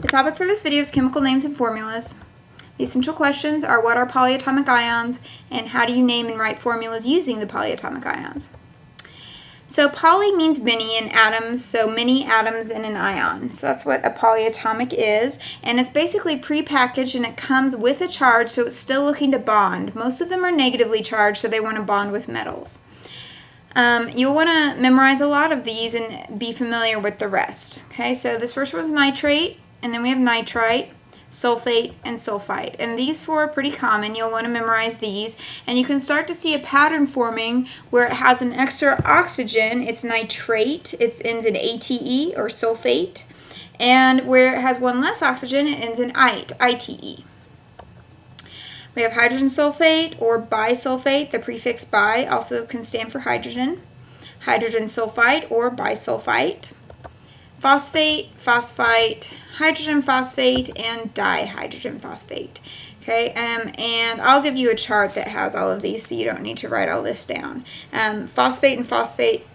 The topic for this video is chemical names and formulas. The essential questions are: what are polyatomic ions, and how do you name and write formulas using the polyatomic ions? So poly means many, and atoms, so many atoms in an ion. So that's what a polyatomic is, and it's basically prepackaged and it comes with a charge, so it's still looking to bond. Most of them are negatively charged, so they want to bond with metals. You'll want to memorize a lot of these and be familiar with the rest. Okay, so this first one is nitrate, and then we have nitrite, sulfate, and sulfite. And these four are pretty common. You'll want to memorize these. And you can start to see a pattern forming where it has an extra oxygen. It's nitrate. It ends in ATE or sulfate. And where it has one less oxygen, it ends in ITE. We have hydrogen sulfate or bisulfate. The prefix bi also can stand for hydrogen. Hydrogen sulfite or bisulfite. Phosphate, phosphite, hydrogen phosphate, and dihydrogen phosphate. Okay, and I'll give you a chart that has all of these, so you don't need to write all this down. Phosphate and phosphate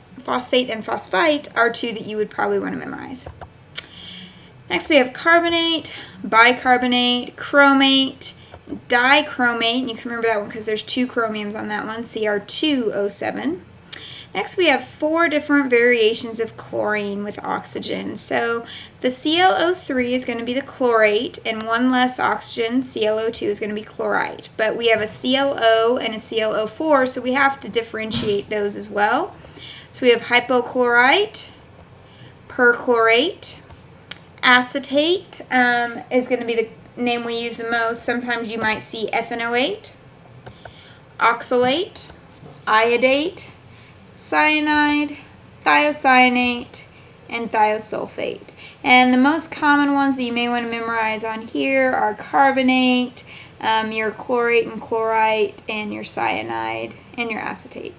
are two that you would probably want to memorize. Next we have carbonate, bicarbonate, chromate, dichromate. You can remember that one because there's two chromiums on that one, Cr2O7. Next we have four different variations of chlorine with oxygen. So the ClO3 is going to be the chlorate, and one less oxygen, ClO2, is going to be chlorite. But we have a ClO and a ClO4, so we have to differentiate those as well. So we have hypochlorite, perchlorate, acetate is going to be the name we use the most. Sometimes you might see ethanoate, oxalate, iodate, cyanide, thiocyanate, and thiosulfate. And the most common ones that you may want to memorize on here are carbonate, your chlorate and chlorite, and your cyanide, and your acetate.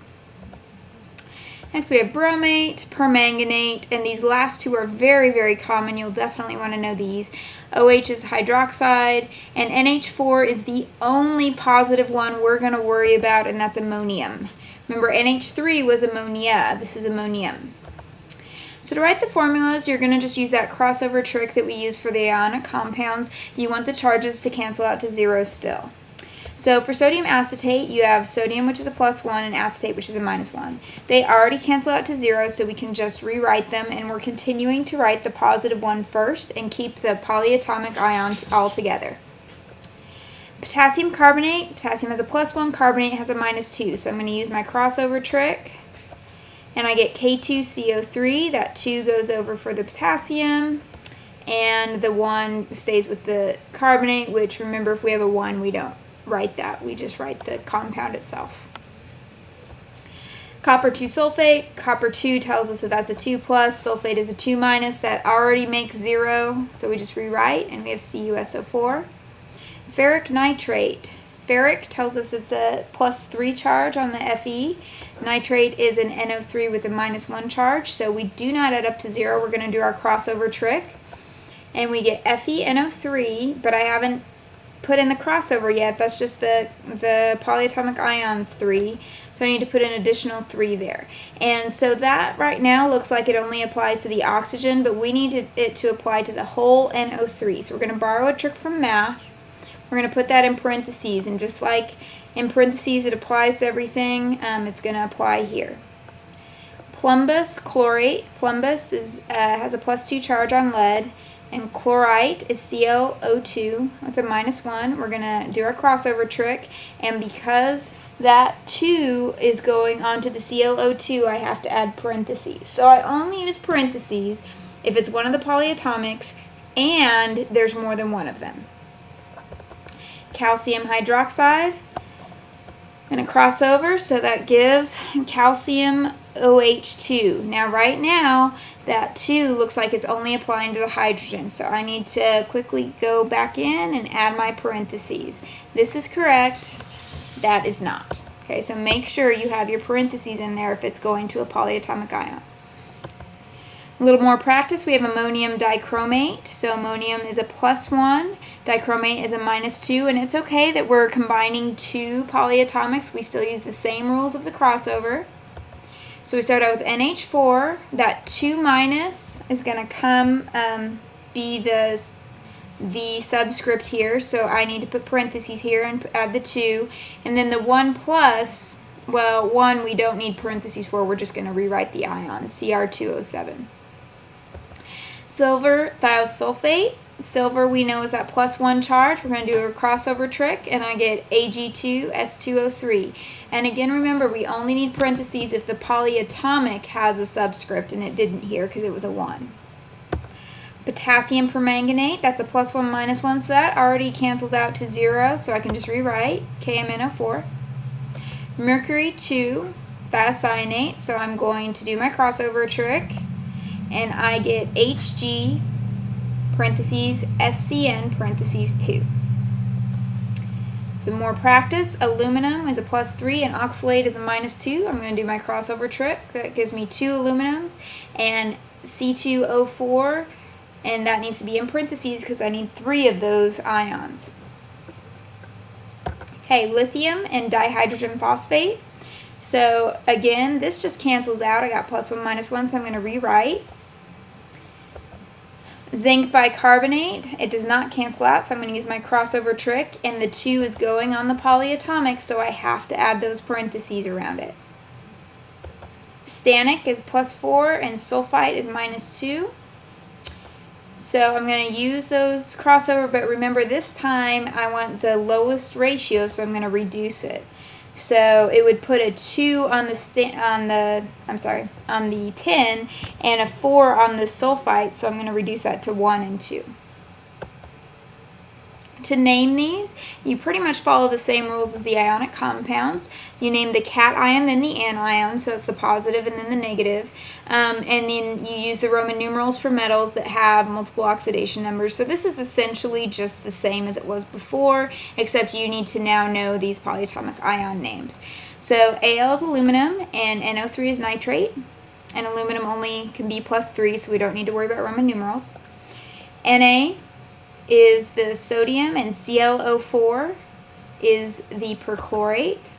Next we have bromate, permanganate, and these last two are very, very common. You'll definitely want to know these. OH is hydroxide, and NH4 is the only positive one we're going to worry about, and that's ammonium. Remember, NH3 was ammonia. This is ammonium. So to write the formulas, you're going to just use that crossover trick that we use for the ionic compounds. You want the charges to cancel out to zero still. So for sodium acetate, you have sodium, which is a +1, and acetate, which is a -1. They already cancel out to zero, so we can just rewrite them, and we're continuing to write the positive one first and keep the polyatomic ion all together. Potassium carbonate, potassium has a +1, carbonate has a -2, so I'm going to use my crossover trick, and I get K2CO3. That 2 goes over for the potassium, and the 1 stays with the carbonate, which, remember, if we have a 1, we don't write that. We just write the compound itself. Copper 2 sulfate. Copper 2 tells us that that's a 2+. Sulfate is a 2-. That already makes 0, so we just rewrite, and we have CuSO4. Ferric nitrate. Ferric tells us it's a +3 charge on the Fe. Nitrate is an NO3 with a -1 charge, so we do not add up to 0. We're going to do our crossover trick, and we get FeNO3, but I haven't put in the crossover yet. That's just the polyatomic ions 3, so I need to put an additional 3 there. And so that right now looks like it only applies to the oxygen, but we need it to apply to the whole NO3. So we're going to borrow a trick from math. We're going to put that in parentheses, and just like in parentheses it applies to everything, it's going to apply here. Plumbus chlorate. Plumbus has a +2 charge on lead, and chlorite is ClO2 with a -1. We're going to do our crossover trick, and because that 2 is going onto the ClO2, I have to add parentheses. So I only use parentheses if it's one of the polyatomics and there's more than one of them. Calcium hydroxide. I'm going to cross over, so that gives calcium OH2. Now right now that 2 looks like it's only applying to the hydrogen, so I need to quickly go back in and add my parentheses. This is correct, that is not. Okay, so make sure you have your parentheses in there if it's going to a polyatomic ion. A little more practice, we have ammonium dichromate. So ammonium is a +1, dichromate is a -2, and it's okay that we're combining two polyatomics. We still use the same rules of the crossover. So we start out with NH4. That 2- is going to come be the the subscript here, so I need to put parentheses here and add the 2. And then the 1 plus, well, 1 we don't need parentheses for, we're just going to rewrite the ion, Cr2O7. Silver thiosulfate. Silver we know is that +1 charge. We're going to do a crossover trick, and I get Ag2S2O3. And again, remember, we only need parentheses if the polyatomic has a subscript, and it didn't here because it was a 1. Potassium permanganate, that's a +1 -1, so that already cancels out to 0, so I can just rewrite KMnO4. Mercury 2 thiocyanate, so I'm going to do my crossover trick, and I get Hg parentheses SCN parentheses 2. Some more practice. Aluminum is a +3 and oxalate is a -2. I'm going to do my crossover trick. That gives me 2 aluminums and C2O4, and that needs to be in parentheses because I need 3 of those ions. Okay, lithium and dihydrogen phosphate. So again, this just cancels out. I got +1 -1, so I'm going to rewrite. Zinc bicarbonate, it does not cancel out, so I'm going to use my crossover trick, and the 2 is going on the polyatomic, so I have to add those parentheses around it. Stannic is +4 and sulfite is -2. So I'm going to use those crossover, but remember this time I want the lowest ratio, so I'm going to reduce it. So it would put a 2 on the tin and a 4 on the sulfite, so I'm going to reduce that to 1 and 2. To name these, you pretty much follow the same rules as the ionic compounds. You name the cation, then the anion, so it's the positive and then the negative. And then you use the Roman numerals for metals that have multiple oxidation numbers. So this is essentially just the same as it was before, except you need to now know these polyatomic ion names. So Al is aluminum and NO3 is nitrate. And aluminum only can be +3, so we don't need to worry about Roman numerals. Na is the sodium, and ClO4 is the perchlorate.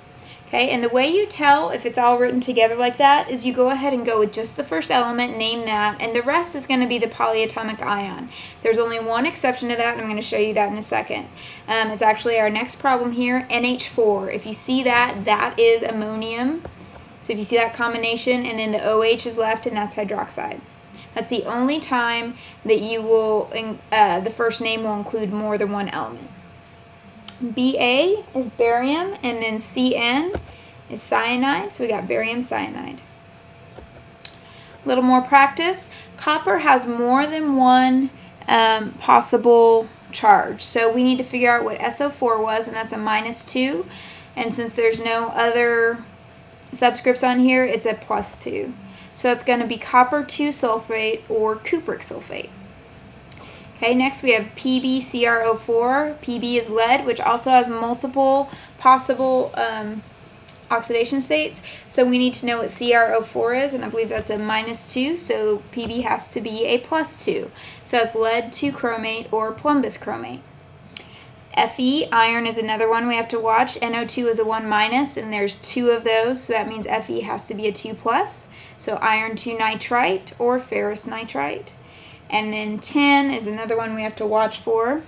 Okay, and the way you tell if it's all written together like that is you go ahead and go with just the first element, name that, and the rest is going to be the polyatomic ion. There's only one exception to that, and I'm going to show you that in a second. It's actually our next problem here, NH4. If you see that, that is ammonium. So if you see that combination, and then the OH is left, and that's hydroxide. That's the only time that you will, the first name will include more than one element. Ba is barium, and then Cn is cyanide, so we got barium cyanide. A little more practice. Copper has more than one possible charge, so we need to figure out what SO4 was, and that's a -2, and since there's no other subscripts on here, it's a +2. So it's going to be copper 2 sulfate or cupric sulfate. Okay, next we have PbCrO4. Pb is lead, which also has multiple possible oxidation states. So we need to know what CrO4 is, and I believe that's a -2, so Pb has to be a +2. So it's lead 2 chromate or plumbous chromate. Fe, iron, is another one we have to watch. NO2 is a 1-, and there's 2 of those, so that means Fe has to be a 2+. So iron 2 nitrite or ferrous nitrite. And then tin is another one we have to watch for.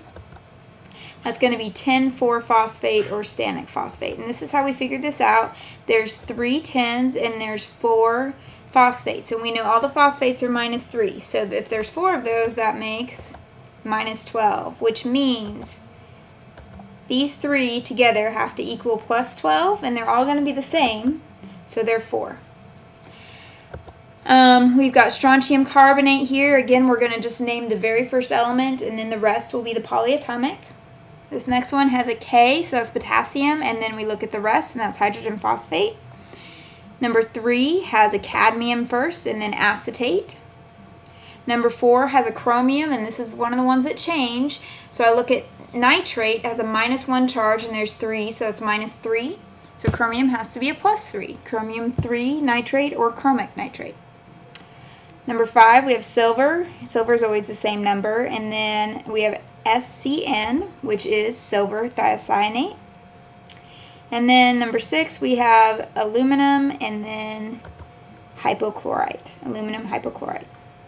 That's going to be tin 4-phosphate or stannic phosphate. And this is how we figured this out. There's 3 tins and there's 4 phosphates. And we know all the phosphates are -3. So if there's 4 of those, that makes -12, which means these 3 together have to equal +12, and they're all going to be the same, so they're 4. We've got strontium carbonate here. Again, we're going to just name the very first element, and then the rest will be the polyatomic. This next one has a K, so that's potassium, and then we look at the rest, and that's hydrogen phosphate. Number 3 has a cadmium first, and then acetate. Number 4 has a chromium, and this is one of the ones that change. So I look at nitrate, has a -1 charge, and there's 3, so it's -3. So chromium has to be a +3. Chromium 3 nitrate or chromic nitrate. Number 5, we have silver. Silver is always the same number. And then we have SCN, which is silver thiocyanate. And then number 6, we have aluminum and then hypochlorite, aluminum hypochlorite.